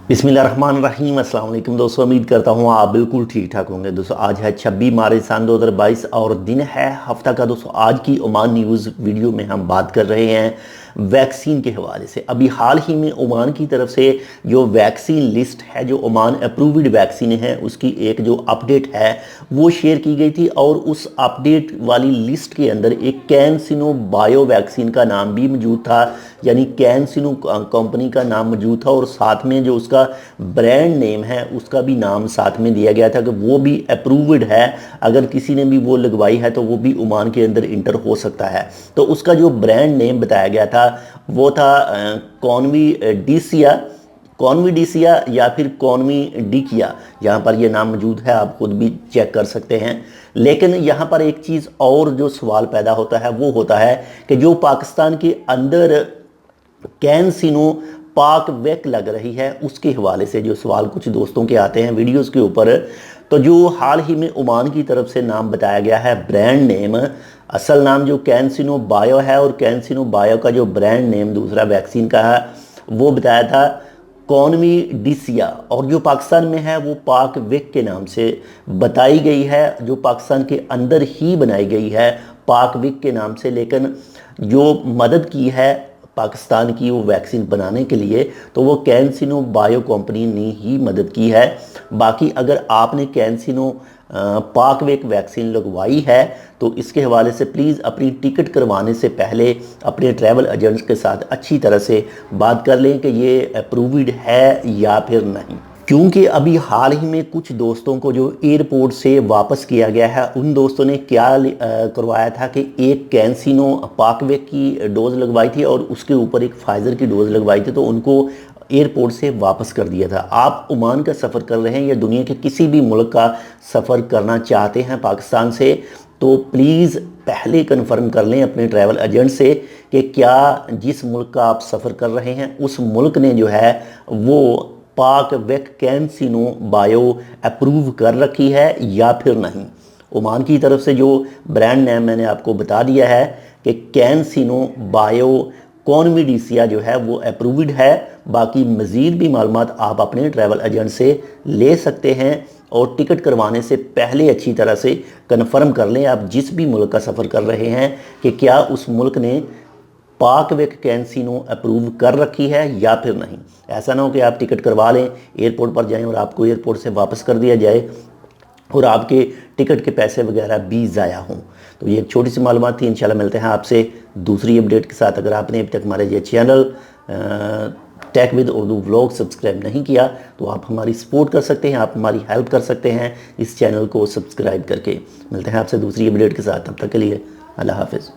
बिस्मिल्लाहिर्रहमानिर्रहीम। अस्सलाम वालेकुम दोस्तों, उम्मीद करता हूँ आप बिल्कुल ठीक ठाक होंगे। दोस्तों आज है 26 मार्च सन 2022 और दिन है हफ्ता का। दोस्तों आज की ओमान न्यूज़ वीडियो में हम बात कर रहे हैं वैक्सीन के हवाले से। अभी हाल ही में ओमान की तरफ से जो वैक्सीन लिस्ट है, जो ओमान अप्रूव्ड वैक्सीन है, उसकी एक जो अपडेट है वो शेयर की गई थी और उस अपडेट वाली लिस्ट के अंदर एक कैंसिनो बायो वैक्सीन का नाम भी मौजूद था, यानी कैंसिनो कंपनी का नाम मौजूद था और साथ में जो उसका ब्रांड नेम है उसका भी नाम साथ में दिया गया था कि वो भी अप्रूव्ड है। अगर किसी ने भी वो लगवाई है तो वो भी ओमान के अंदर इंटर हो सकता है। तो उसका जो ब्रांड नेम बताया गया था वो था कॉन्विडिसिया या फिर कॉन्विडिकिया। यहाँ पर ये नाम मौजूद है, आप खुद भी चेक कर सकते हैं। लेकिन यहाँ पर एक चीज़ और जो सवाल पैदा होता है वो होता है कि जो पाकिस्तान के अंदर कैंसिनो पाक वेक लग रही है उसके हवाले से जो सवाल कुछ दोस्तों के आते हैं वीडियोस के ऊपर। तो जो हाल ही में ओमान की तरफ से नाम बताया गया है, ब्रांड नेम, असल नाम जो कैंसिनो बायो है और कैंसिनो बायो का जो ब्रांड नेम दूसरा वैक्सीन का है वो बताया था कॉन्विडिसिया, और जो पाकिस्तान में है वो पाक वेक के नाम से बताई गई है, जो पाकिस्तान के अंदर ही बनाई गई है पाक वेक के नाम से। लेकिन जो मदद की है पाकिस्तान की वो वैक्सीन बनाने के लिए तो वो कैंसिनो बायो कंपनी ने ही मदद की है। बाकी अगर आपने कैंसिनो पाकवेक वैक्सीन लगवाई है तो इसके हवाले से प्लीज़ अपनी टिकट करवाने से पहले अपने ट्रैवल एजेंट्स के साथ अच्छी तरह से बात कर लें कि ये अप्रूव्ड है या फिर नहीं। क्योंकि अभी हाल ही में कुछ दोस्तों को जो एयरपोर्ट से वापस किया गया है उन दोस्तों ने क्या करवाया था कि एक कैंसिनो पाकवेक की डोज़ लगवाई थी और उसके ऊपर एक फाइज़र की डोज़ लगवाई थी, तो उनको एयरपोर्ट से वापस कर दिया था। आप ओमान का सफ़र कर रहे हैं या दुनिया के किसी भी मुल्क का सफ़र करना चाहते हैं पाकिस्तान से, तो प्लीज़ पहले कन्फर्म कर लें अपने ट्रैवल एजेंट से कि क्या जिस मुल्क का आप सफ़र कर रहे हैं उस मुल्क ने जो है वो पाक वेक कैंसिनो बायो अप्रूव कर रखी है या फिर नहीं। ओमान की तरफ से जो ब्रांड नेम मैंने आपको बता दिया है कि कैंसिनो बायो कॉन्विडिसिया जो है वो अप्रूव्ड है। बाकी मज़ीद भी मालूमात आप अपने ट्रैवल एजेंट से ले सकते हैं और टिकट करवाने से पहले अच्छी तरह से कन्फर्म कर लें आप जिस भी मुल्क का सफ़र कर रहे हैं कि क्या उस मुल्क ने पाकवेक कैंसिनो अप्रूव कर रखी है या फिर नहीं। ऐसा ना हो कि आप टिकट करवा लें, एयरपोर्ट पर जाएं और आपको एयरपोर्ट से वापस कर दिया जाए और आपके टिकट के पैसे वगैरह भी ज़ाया हों। तो ये एक छोटी सी मालूमात थी। इंशाल्लाह मिलते हैं आपसे दूसरी अपडेट के साथ। अगर आपने अभी तक हमारे ये channel tech with Urdu vlog subscribe नहीं किया तो आप हमारी सपोर्ट कर सकते हैं, आप हमारी हेल्प कर सकते हैं इस चैनल को सब्सक्राइब करके। मिलते हैं आपसे दूसरी अपडेट के साथ, तब तक के लिए अल्लाह हाफ़िज़।